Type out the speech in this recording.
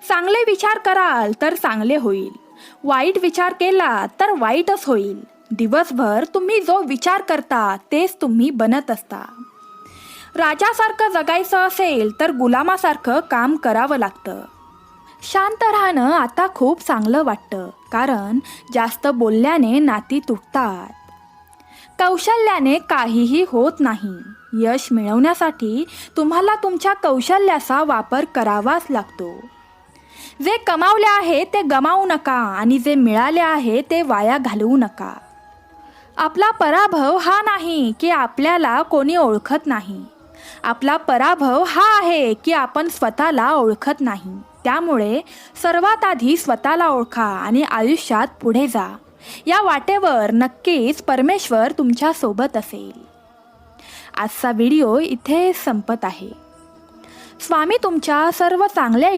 चांगले विचार कराल तर चांगले होईल, वाईट विचार केला तर वाईटच होईल. दिवसभर तुम्ही जो विचार करता तेच तुम्ही बनत असता. राजासारखं जगायचं असेल तर गुलामासारखं काम करावं लागतं. शांत राहणं आता खूप चांगलं वाटतं, कारण जास्त बोलल्याने नाती तुटतात. कौशल्याने काहीही होत नाही. यश मिळवण्यासाठी तुम्हाला तुमच्या कौशल्याचा वापर करावाच लागतो. जे कमावले आहे ते गमावू नका आणि जे मिळाले आहे ते वाया घालवू नका. आपला पराभव हा नाही की आपल्याला कोणी ओळखत नाही. आपला पराभव हा आहे की आपण स्वतःला ओळखत नाही. त्यामुळे सर्वात आधी स्वतःला ओळखा आणि आयुष्यात पुढे जा. या वाटेवर नक्कीच परमेश्वर तुमच्या सोबत असेल. आजचा व्हिडिओ इथे संपत आहे. स्वामी तुमच्या सर्व चांगल्या